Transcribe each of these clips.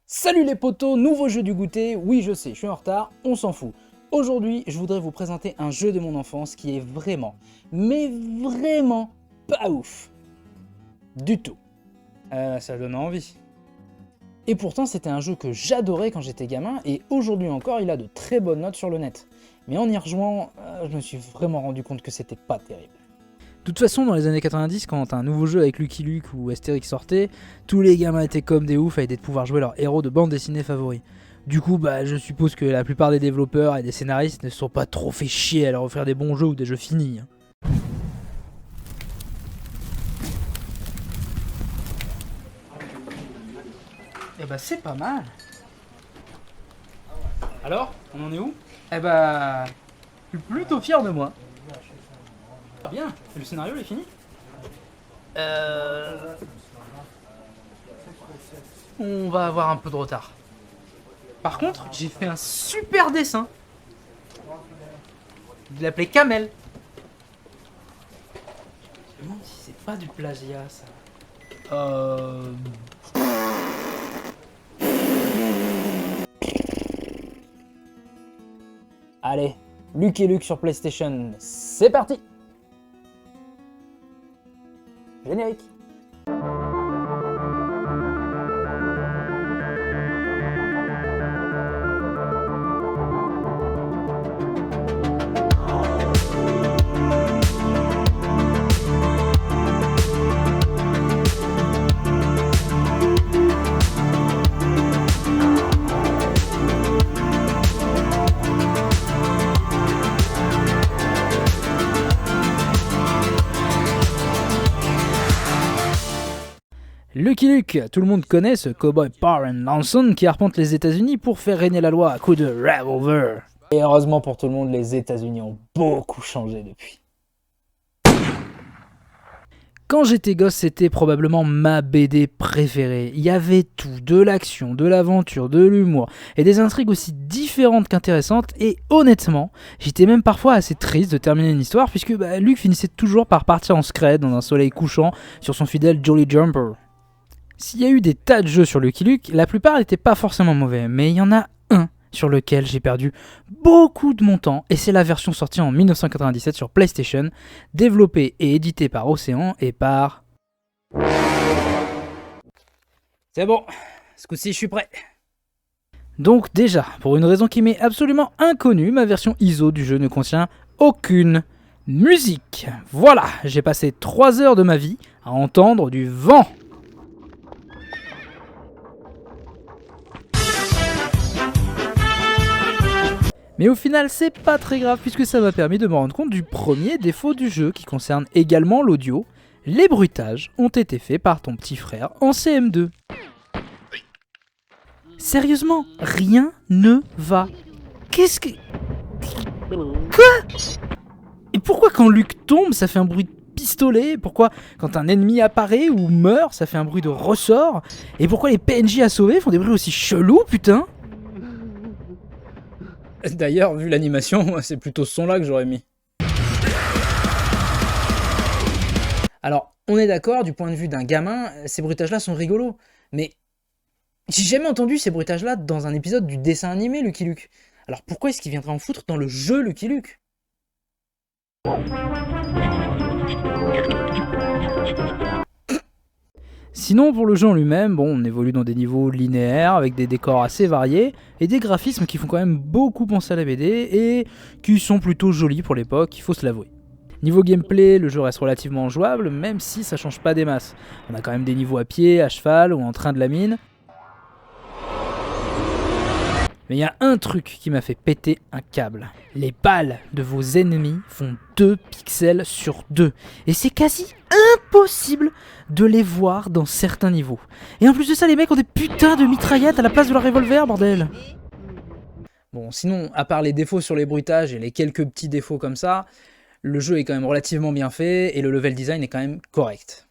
Salut les potos, nouveau jeu du goûter. Oui, je sais, je suis en retard, on s'en fout. Aujourd'hui, je voudrais vous présenter un jeu de mon enfance qui est vraiment, mais vraiment pas ouf. Du tout. Ça donne envie. Et pourtant, c'était un jeu que j'adorais quand j'étais gamin et aujourd'hui encore, il a de très bonnes notes sur le net. Mais en y rejoignant, je me suis vraiment rendu compte que c'était pas terrible. De toute façon, dans les années 90, quand un nouveau jeu avec Lucky Luke ou Astérix sortait, tous les gamins étaient comme des oufs à l'idée de pouvoir jouer leur héros de bande dessinée favori. Du coup, je suppose que la plupart des développeurs et des scénaristes ne se sont pas trop fait chier à leur offrir des bons jeux ou des jeux finis. Eh bah c'est pas mal. Alors, on en est où? Eh bah, je suis plutôt fier de moi. Bien, le scénario il est fini. On va avoir un peu de retard. Par contre, j'ai fait un super dessin. Je l'appelais Kamel. Je me demande si c'est pas du plagiat ça. Allez, Lucky Luke sur PlayStation, c'est parti. Générique. Lucky Luke, tout le monde connaît ce cowboy Parent Lanson qui arpente les États-Unis pour faire régner la loi à coups de revolver. Et heureusement pour tout le monde, les États-Unis ont beaucoup changé depuis. Quand j'étais gosse, c'était probablement ma BD préférée. Il y avait tout, de l'action, de l'aventure, de l'humour, et des intrigues aussi différentes qu'intéressantes, et honnêtement, j'étais même parfois assez triste de terminer une histoire, puisque Luke finissait toujours par partir en scred dans un soleil couchant sur son fidèle Jolly Jumper. S'il y a eu des tas de jeux sur Lucky Luke, la plupart n'étaient pas forcément mauvais, mais il y en a un sur lequel j'ai perdu beaucoup de mon temps, et c'est la version sortie en 1997 sur PlayStation, développée et éditée par Océan et par... C'est bon, ce coup-ci je suis prêt. Donc déjà, pour une raison qui m'est absolument inconnue, ma version ISO du jeu ne contient aucune musique. Voilà, j'ai passé 3 heures de ma vie à entendre du vent. Mais au final, c'est pas très grave puisque ça m'a permis de me rendre compte du premier défaut du jeu qui concerne également l'audio. Les bruitages ont été faits par ton petit frère en CM2. Sérieusement, rien ne va. Qu'est-ce que... Quoi? Et pourquoi quand Luke tombe, ça fait un bruit de pistolet? Pourquoi quand un ennemi apparaît ou meurt, ça fait un bruit de ressort? Et pourquoi les PNJ à sauver font des bruits aussi chelous, putain? D'ailleurs, vu l'animation, c'est plutôt ce son-là que j'aurais mis. Alors, on est d'accord, du point de vue d'un gamin, ces bruitages-là sont rigolos. Mais j'ai jamais entendu ces bruitages-là dans un épisode du dessin animé Lucky Luke. Alors pourquoi est-ce qu'il viendrait en foutre dans le jeu Lucky Luke? Sinon, pour le jeu en lui-même, on évolue dans des niveaux linéaires avec des décors assez variés et des graphismes qui font quand même beaucoup penser à la BD et qui sont plutôt jolis pour l'époque, il faut se l'avouer. Niveau gameplay, le jeu reste relativement jouable, même si ça change pas des masses. On a quand même des niveaux à pied, à cheval ou en train de la mine. Mais il y a un truc qui m'a fait péter un câble. Les balles de vos ennemis font 2 pixels sur 2. Et c'est quasi impossible de les voir dans certains niveaux. Et en plus de ça, les mecs ont des putains de mitraillettes à la place de leur revolver, bordel. Bon, sinon, à part les défauts sur les bruitages et les quelques petits défauts comme ça, le jeu est quand même relativement bien fait et le level design est quand même correct.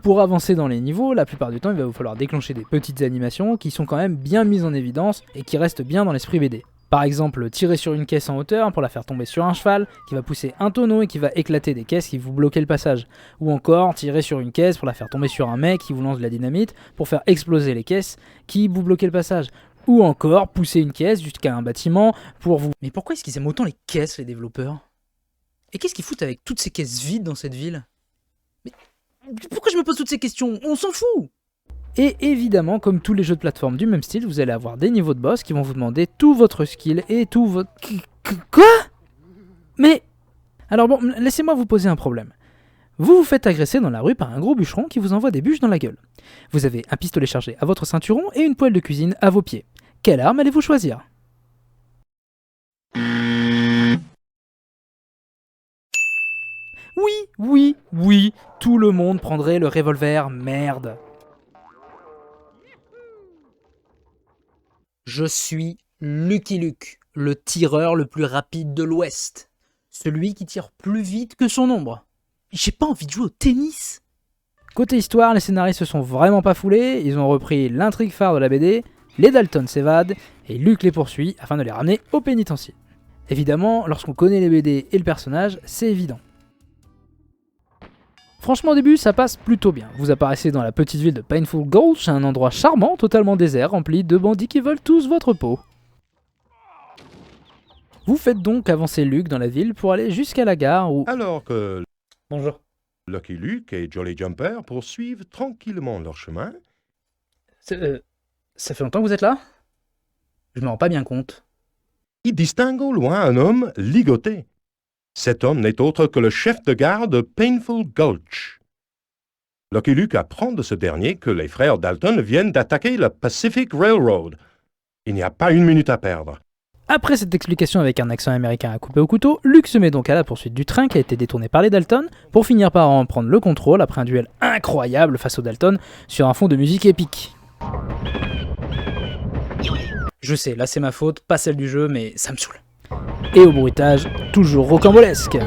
Pour avancer dans les niveaux, la plupart du temps, il va vous falloir déclencher des petites animations qui sont quand même bien mises en évidence et qui restent bien dans l'esprit BD. Par exemple, tirer sur une caisse en hauteur pour la faire tomber sur un cheval, qui va pousser un tonneau et qui va éclater des caisses qui vous bloquent le passage. Ou encore, tirer sur une caisse pour la faire tomber sur un mec qui vous lance de la dynamite pour faire exploser les caisses qui vous bloquent le passage. Ou encore, pousser une caisse jusqu'à un bâtiment pour vous... Mais pourquoi est-ce qu'ils aiment autant les caisses, les développeurs? Et qu'est-ce qu'ils foutent avec toutes ces caisses vides dans cette ville? Mais pourquoi je me pose toutes ces questions? On s'en fout! Et évidemment, comme tous les jeux de plateforme du même style, vous allez avoir des niveaux de boss qui vont vous demander tout votre skill et tout votre... Quoi? Mais... Alors bon, laissez-moi vous poser un problème. Vous vous faites agresser dans la rue par un gros bûcheron qui vous envoie des bûches dans la gueule. Vous avez un pistolet chargé à votre ceinturon et une poêle de cuisine à vos pieds. Quelle arme allez-vous choisir? Oui, tout le monde prendrait le revolver, merde. Je suis Lucky Luke, le tireur le plus rapide de l'Ouest. Celui qui tire plus vite que son ombre. J'ai pas envie de jouer au tennis. Côté histoire, les scénaristes se sont vraiment pas foulés, ils ont repris l'intrigue phare de la BD, les Dalton s'évadent, et Luke les poursuit afin de les ramener au pénitencier. Évidemment, lorsqu'on connaît les BD et le personnage, c'est évident. Franchement au début ça passe plutôt bien, vous apparaissez dans la petite ville de Painful Gulch, un endroit charmant, totalement désert, rempli de bandits qui veulent tous votre peau. Vous faites donc avancer Luke dans la ville pour aller jusqu'à la gare où... Alors que Bonjour. Lucky Luke et Jolly Jumper poursuivent tranquillement leur chemin, Ça fait longtemps que vous êtes là? Je me rends pas bien compte. ils distinguent au loin un homme ligoté. Cet homme n'est autre que le chef de gare de Painful Gulch. Lucky Luke apprend de ce dernier que les frères Dalton viennent d'attaquer la Pacific Railroad. Il n'y a pas une minute à perdre. Après cette explication avec un accent américain à couper au couteau, Luke se met donc à la poursuite du train qui a été détourné par les Dalton pour finir par en prendre le contrôle après un duel incroyable face aux Dalton sur un fond de musique épique. Je sais, là c'est ma faute, pas celle du jeu, mais ça me saoule. Et au bruitage, toujours rocambolesque.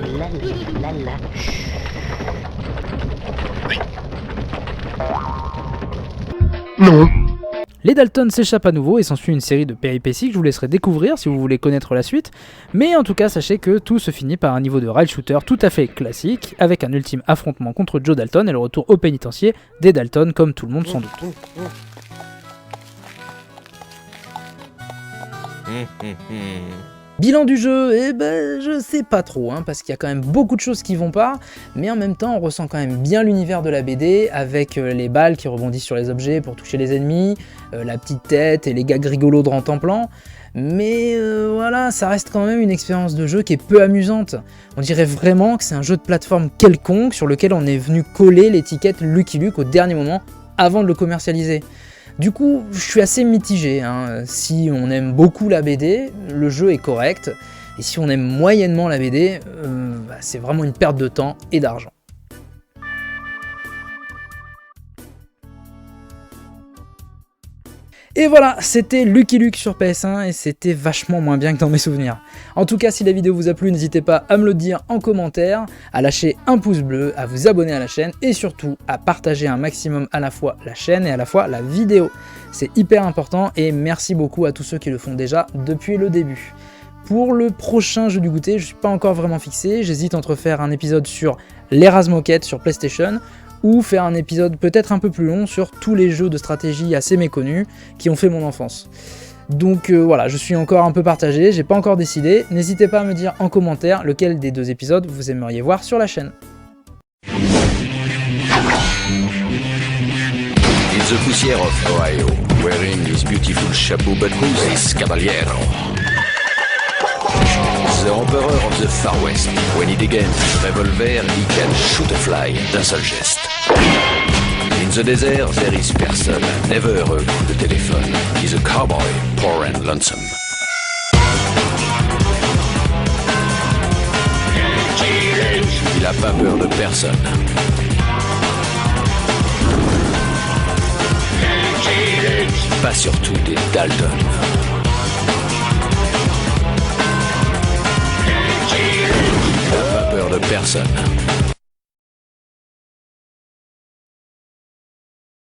Non. Les Dalton s'échappent à nouveau et s'ensuit une série de péripéties que je vous laisserai découvrir si vous voulez connaître la suite, mais en tout cas sachez que tout se finit par un niveau de rail shooter tout à fait classique, avec un ultime affrontement contre Joe Dalton et le retour au pénitencier des Dalton comme tout le monde sans doute. Bilan du jeu, eh ben je sais pas trop, parce qu'il y a quand même beaucoup de choses qui vont pas, mais en même temps on ressent quand même bien l'univers de la BD, avec les balles qui rebondissent sur les objets pour toucher les ennemis, la petite tête et les gags rigolos de Rantanplan, mais voilà, ça reste quand même une expérience de jeu qui est peu amusante. On dirait vraiment que c'est un jeu de plateforme quelconque sur lequel on est venu coller l'étiquette Lucky Luke au dernier moment avant de le commercialiser. Du coup, je suis assez mitigé, Si on aime beaucoup la BD, le jeu est correct, et si on aime moyennement la BD, c'est vraiment une perte de temps et d'argent. Et voilà, c'était Lucky Luke sur PS1 et c'était vachement moins bien que dans mes souvenirs. En tout cas, si la vidéo vous a plu, n'hésitez pas à me le dire en commentaire, à lâcher un pouce bleu, à vous abonner à la chaîne et surtout à partager un maximum à la fois la chaîne et à la fois la vidéo. C'est hyper important et merci beaucoup à tous ceux qui le font déjà depuis le début. Pour le prochain jeu du goûter, je suis pas encore vraiment fixé, j'hésite entre faire un épisode sur les Razmoket sur PlayStation, ou faire un épisode peut-être un peu plus long sur tous les jeux de stratégie assez méconnus qui ont fait mon enfance. Donc voilà, je suis encore un peu partagé, j'ai pas encore décidé, n'hésitez pas à me dire en commentaire lequel des deux épisodes vous aimeriez voir sur la chaîne. It's the poussière of Ohio, wearing his beautiful chapeau, but who's this caballero? The Emperor of the Far West. When he degains his revolver, he can shoot a fly d'un seul geste. In the desert, there is person, never a coup de téléphone. He's a cowboy, poor and lonesome. Il a pas peur de personne. Pas surtout des Dalton. Il n'a pas peur de personne.